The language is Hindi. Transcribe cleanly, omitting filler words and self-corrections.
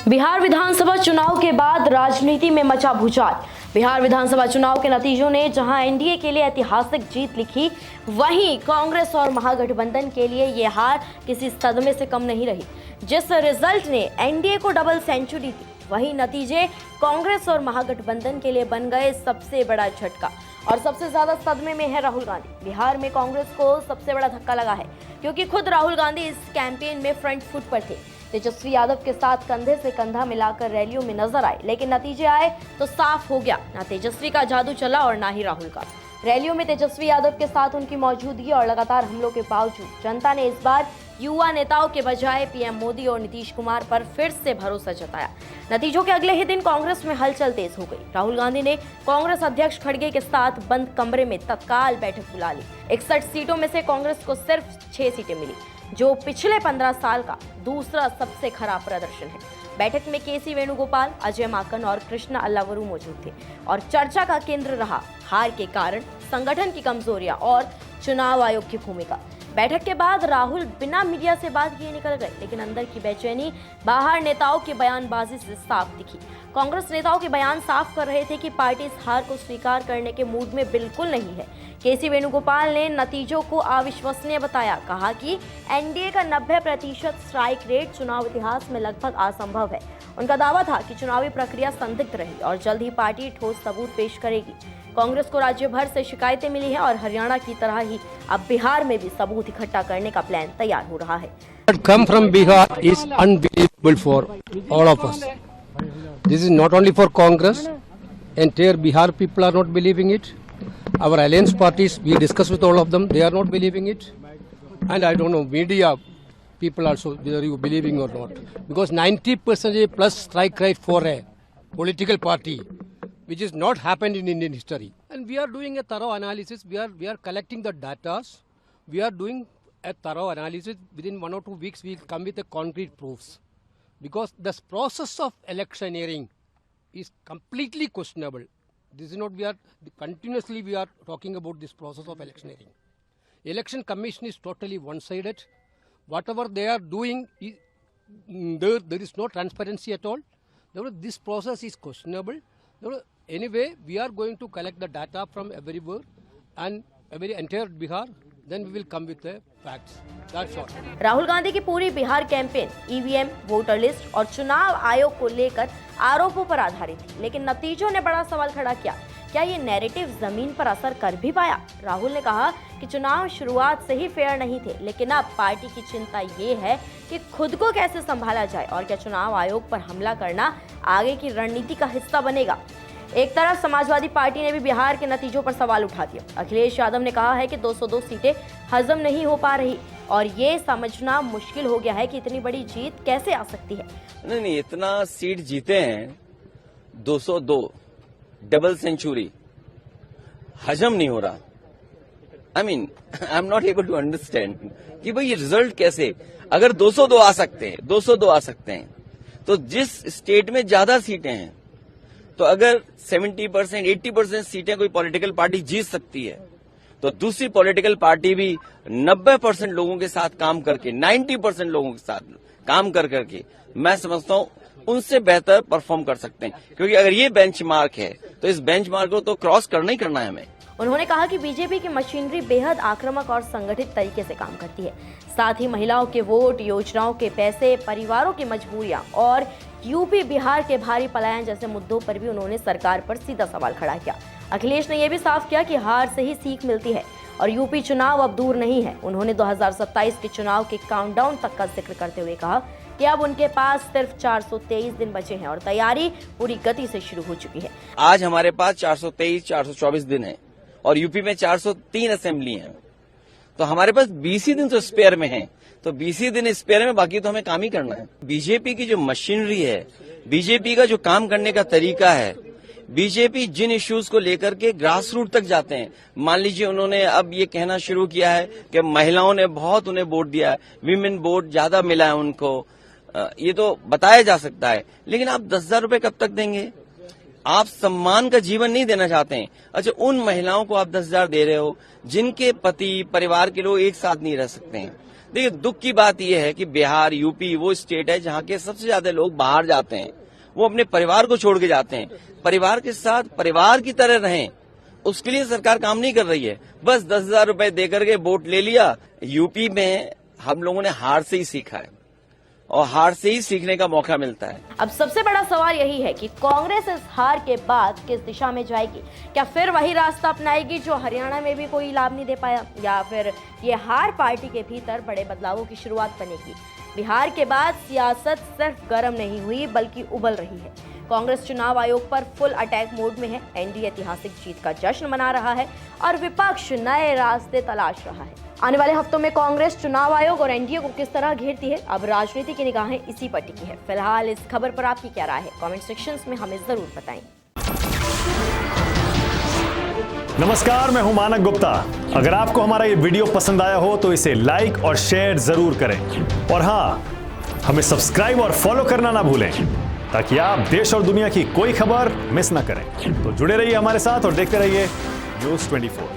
बिहार विधानसभा चुनाव के बाद राजनीति में मचा भूचाल। बिहार विधानसभा चुनाव के नतीजों ने जहां एनडीए के लिए ऐतिहासिक जीत लिखी, वहीं कांग्रेस और महागठबंधन के लिए ये हार किसी सदमे से कम नहीं रही। जिस रिजल्ट ने एनडीए को डबल सेंचुरी दी, वही नतीजे कांग्रेस और महागठबंधन के लिए बन गए सबसे बड़ा झटका। और सबसे ज्यादा सदमे में है राहुल गांधी। बिहार में कांग्रेस को सबसे बड़ा धक्का लगा है, क्योंकि खुद राहुल गांधी इस कैंपेन में फ्रंट फुट पर थे। तेजस्वी यादव के साथ कंधे से कंधा मिलाकर रैलियों में नजर आए, लेकिन नतीजे आए तो साफ हो गया, ना तेजस्वी का जादू चला और ना ही राहुल का। रैलियों में तेजस्वी यादव के साथ उनकी मौजूदगी और लगातार हमलों के बावजूद जनता ने इस बार युवा नेताओं के बजाय पीएम मोदी और नीतीश कुमार पर फिर से भरोसा जताया। नतीजों के अगले ही दिन कांग्रेस में हलचल तेज हो गई। राहुल गांधी ने कांग्रेस अध्यक्ष खड़गे के साथ बंद कमरे में तत्काल बैठक बुला ली। 61 सीटों में से कांग्रेस को सिर्फ 6 सीटें मिली, जो पिछले 15 साल का दूसरा सबसे खराब प्रदर्शन है। बैठक में केसी वेणुगोपाल, अजय माकन और कृष्णा अल्लावरू मौजूद थे और चर्चा का केंद्र रहा हार के कारण, संगठन की कमजोरियां और चुनाव आयोग की भूमिका। बैठक के बाद राहुल बिना मीडिया से बात किए निकल गए, लेकिन अंदर की बेचैनी बाहर नेताओं की बयानबाजी से साफ दिखी। कांग्रेस नेताओं के बयान साफ कर रहे थे कि पार्टी इस हार को स्वीकार करने के मूड में बिल्कुल नहीं है। केसी वेणुगोपाल ने नतीजों को अविश्वसनीय बताया, कहा कि एनडीए का 90% स्ट्राइक रेट चुनाव इतिहास में लगभग असंभव है। उनका दावा था कि चुनावी प्रक्रिया संदिग्ध रही और जल्द ही पार्टी ठोस सबूत पेश करेगी। कांग्रेस को राज्य भर से शिकायतें मिली हैं और हरियाणा की तरह ही अब बिहार में भी सबूत इकट्ठा करने का प्लान तैयार हो रहा है। Come from Bihar is unbelievable for all of us. This is not only for Congress. Entire Bihar people are not believing it. Our alliance parties, we discussed with all of them, they are not believing it. And I don't know, media people also, whether you believing or not. Because 90% plus strike rate for a political party, which has not happened in Indian history. And we are doing a thorough analysis. We are collecting the data. We are doing a thorough analysis. Within 1 or 2 weeks, we will come with the concrete proofs. Because the process of electioneering is completely questionable. This is not, we are talking about this process of electioneering. Election Commission is totally one-sided. Whatever they are doing, there is no transparency at all. This process is questionable. Anyway, we are going to collect the data from everywhere and entire Bihar. Then we will come with the facts. That's all. Rahul Gandhi की पूरी Bihar campaign EVM, voter list और चुनाव आयोग को लेकर आरोपों पर आधारित थी, लेकिन नतीजों ने बड़ा सवाल खड़ा किया। क्या ये नैरेटिव जमीन पर असर कर भी पाया? राहुल ने कहा कि चुनाव शुरुआत से ही फेयर नहीं थे, लेकिन अब पार्टी की चिंता ये है कि खुद को कैसे संभाला जाए और क्या चुनाव आयोग पर हमला करना आगे की रणनीति का हिस्सा बनेगा। एक तरफ समाजवादी पार्टी ने भी बिहार के नतीजों पर सवाल उठा दिया। अखिलेश यादव ने कहा है कि 202 सीटें हजम नहीं हो पा रही और ये समझना मुश्किल हो गया है कि इतनी बड़ी जीत कैसे आ सकती है। नहीं, इतना सीट जीते हैं, 202 डबल सेंचुरी, हजम नहीं हो रहा। I am not able to understand कि भाई ये रिजल्ट कैसे, अगर 202 आ सकते हैं, 202 आ सकते हैं, तो जिस स्टेट में ज्यादा सीटें हैं, तो अगर 70%, 80% सीटें कोई पॉलिटिकल पार्टी जीत सकती है, तो दूसरी पॉलिटिकल पार्टी भी 90% लोगों के साथ काम करके, 90% लोगों के साथ काम करके मैं समझता हूं उनसे बेहतर परफॉर्म कर सकते हैं। क्योंकि अगर ये बेंचमार्क है, तो इस बेंचमार्क को तो क्रॉस करना ही करना है हमें। उन्होंने कहा कि बीजेपी की मशीनरी बेहद आक्रामक और संगठित तरीके से काम करती है। साथ ही महिलाओं के वोट, योजनाओं के पैसे, परिवारों की मजबूरियां और यूपी बिहार के भारी पलायन जैसे मुद्दों पर भी उन्होंने सरकार पर सीधा सवाल खड़ा किया। अखिलेश ने यह भी साफ किया कि हार से ही सीख मिलती है और यूपी चुनाव अब दूर नहीं है। उन्होंने 2027 के चुनाव के काउंटडाउन तक का जिक्र करते हुए कहा कि अब उनके पास सिर्फ 423 दिन बचे हैं और तैयारी पूरी गति से शुरू हो चुकी है। आज हमारे पास 423, 424 दिन है और यूपी में 403 असेंबली है, तो हमारे पास 20 ही दिन तो स्पेयर में है। तो 20 ही दिन स्पेयर में, बाकी तो हमें काम ही करना है। बीजेपी की जो मशीनरी है, बीजेपी का जो काम करने का तरीका है, बीजेपी जिन इश्यूज को लेकर के ग्रास रूट तक जाते हैं, मान लीजिए उन्होंने अब ये कहना शुरू किया है कि महिलाओं ने बहुत उन्हें वोट दिया है, विमेन वोट ज्यादा मिला है उनको, ये तो बताया जा सकता है, लेकिन आप 10,000 रुपए कब तक देंगे? आप सम्मान का जीवन नहीं देना चाहते हैं। अच्छा, उन महिलाओं को आप 10,000 दे रहे हो जिनके पति, परिवार के लोग एक साथ नहीं रह सकते हैं, देखिए, दुख की बात यह है कि बिहार, यूपी वो स्टेट है जहां के सबसे ज्यादा लोग बाहर जाते हैं, वो अपने परिवार को छोड़ के जाते हैं। परिवार के साथ परिवार की तरह रहें, उसके लिए सरकार काम नहीं कर रही है। बस 10,000 रुपए देकर के वोट ले लिया। यूपी में हम लोगों ने हार से ही सीखा है और हार से ही सीखने का मौका मिलता है। अब सबसे बड़ा सवाल यही है कि कांग्रेस इस हार के बाद किस दिशा में जाएगी। क्या फिर वही रास्ता अपनाएगी जो हरियाणा में भी कोई लाभ नहीं दे पाया, या फिर ये हार पार्टी के भीतर बड़े बदलावों की शुरुआत बनेगी। बिहार के बाद सियासत सिर्फ गर्म नहीं हुई बल्कि उबल रही है। कांग्रेस चुनाव आयोग पर फुल अटैक मोड में है। एनडीए ऐतिहासिक जीत का जश्न मना रहा है और विपक्ष नए रास्ते तलाश रहा है। आने वाले हफ्तों में कांग्रेस चुनाव आयोग और एनडीए को किस तरह घेरती है, अब राजनीति की निगाहें इसी पर टिकी है। फिलहाल इस खबर पर आपकी क्या राय है, कमेंट सेक्शंस में हमें जरूर बताएं। नमस्कार, मैं हूं मानक गुप्ता। अगर आपको हमारा ये वीडियो पसंद आया हो तो इसे लाइक और शेयर जरूर करें, और हां, हमें सब्सक्राइब और फॉलो करना ना भूलें ताकि आप देश और दुनिया की कोई खबर मिस ना करें। तो जुड़े रहिए हमारे साथ और देखते रहिए न्यूज़ 24।